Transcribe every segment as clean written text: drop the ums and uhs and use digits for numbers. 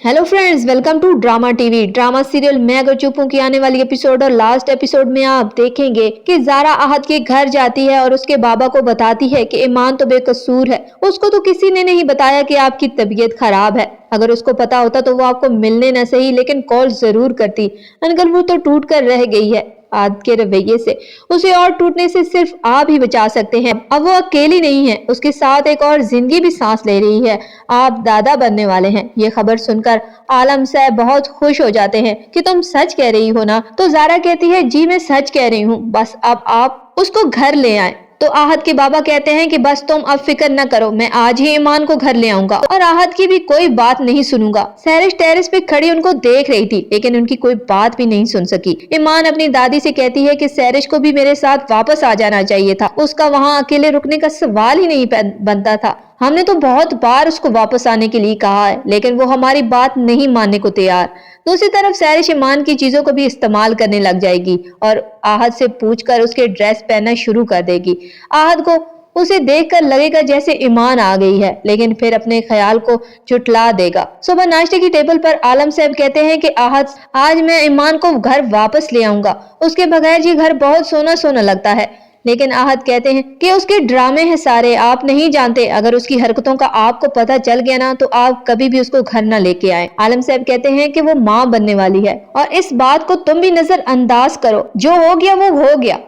Hello friends, welcome to drama TV. Drama serial मैं अगर चुप हूं की आने वाली एपिसोड और लास्ट एपिसोड में आप देखेंगे कि ज़ारा आहद के घर जाती है और उसके बाबा को बताती है कि ईमान तो बेकसूर है, उसको तो किसी ने नहीं बताया कि आपकी तबीयत खराब है। अगर उसको पता होता तो वो आपको मिलने न सही लेकिन कॉल जरूर करती। अंकल वो तो टूट कर रह गई है। आज के रवैये से उसे और टूटने से सिर्फ आप ही बचा सकते हैं। अब वो अकेली नहीं है, उसके साथ एक और जिंदगी भी सांस ले रही है। आप दादा बनने वाले हैं। ये खबर सुनकर आलम साहब बहुत खुश हो जाते हैं कि तुम सच कह रही हो ना। तो ज़ारा कहती है जी मैं सच कह रही हूँ, बस अब आप उसको घर ले आए। तो आहद के बाबा कहते हैं कि बस तुम अब फिक्र न करो, मैं आज ही ईमान को घर ले आऊंगा और आहद की भी कोई बात नहीं सुनूंगा। सैरिश टेरेस पे खड़ी उनको देख रही थी लेकिन उनकी कोई बात भी नहीं सुन सकी। ईमान अपनी दादी से कहती है कि सैरिश को भी मेरे साथ वापस आ जाना चाहिए था, उसका वहाँ अकेले रुकने का सवाल ही नहीं बनता था। हमने तो बहुत बार उसको वापस आने के लिए कहा है लेकिन वो हमारी बात नहीं मानने को तैयार। दूसरी तरफ सैरिश ईमान की चीजों को भी इस्तेमाल करने लग जाएगी और आहद से पूछकर उसके ड्रेस पहनना शुरू कर देगी। आहद को उसे देखकर लगेगा जैसे ईमान आ गई है लेकिन फिर अपने ख्याल को जुटला देगा। सुबह नाश्ते की टेबल पर आलम साहब कहते हैं कि आहद आज मैं ईमान को घर वापस ले आऊंगा, उसके बगैर ये घर बहुत सोना सोना लगता है। लेकिन आहद कहते हैं कि उसके ड्रामे हैं सारे, आप नहीं जानते। अगर उसकी हरकतों का आपको पता चल गया ना तो आप कभी भी उसको घर ना लेके आए। आलम साहब कहते हैं कि वो माँ बनने वाली है और इस बात को तुम भी नजरअंदाज करो, जो हो गया वो हो गया,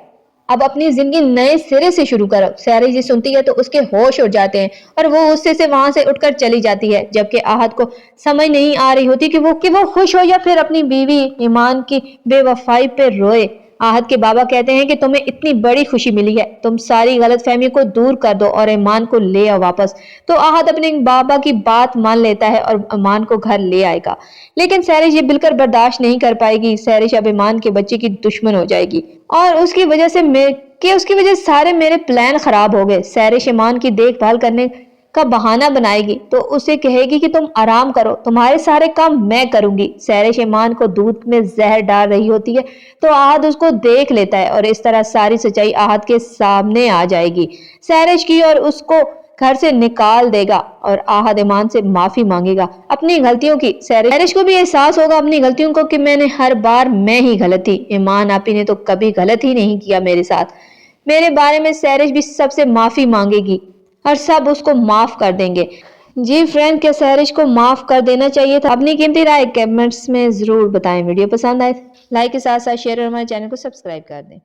अब अपनी जिंदगी नए सिरे से शुरू करो। सैरी जी सुनती है तो उसके होश उड़ जाते हैं और वो गुस्से से वहां से उठकर चली जाती है, जबकि आहद को समझ नहीं आ रही होती कि वो खुश हो या फिर अपनी बीवी ईमान की बेवफाई पे रोए। आहद के बाबा कहते हैं कि तुम्हें इतनी बड़ी खुशी मिली है, तुम सारी गलतफहमी को दूर कर दो और ईमान को ले आओ वापस। तो आहद अपने बाबा की बात मान लेता है और ईमान को घर ले आएगा। लेकिन सैरिश ये बिल्कुल बर्दाश्त नहीं कर पाएगी। सैरिश अब ईमान के बच्चे की दुश्मन हो जाएगी और उसकी वजह से सारे मेरे प्लान खराब हो गए। सैरिश ईमान की देखभाल करने का बहाना बनाएगी तो उसे कहेगी कि तुम आराम करो, तुम्हारे सारे काम मैं करूंगी। सैरिश ईमान को दूध में जहर डाल रही होती है तो आहद उसको देख लेता है और इस तरह सारी सच्चाई आहद के सामने आ जाएगी सैरिश की और उसको घर से निकाल देगा और आहद ईमान से माफी मांगेगा अपनी गलतियों की। सैरिश को भी एहसास होगा अपनी गलतियों को कि मैंने हर बार मैं ही गलत थी, ईमान आपी ने तो कभी गलत ही नहीं किया मेरे साथ। मेरे बारे में सैरिश भी सबसे माफी मांगेगी और सब उसको माफ कर देंगे। जी फ्रेंड, क्या सैरिश को माफ कर देना चाहिए था? अपनी कीमती राय कमेंट्स में जरूर बताएं। वीडियो पसंद आए लाइक के साथ साथ शेयर और हमारे चैनल को सब्सक्राइब कर दें।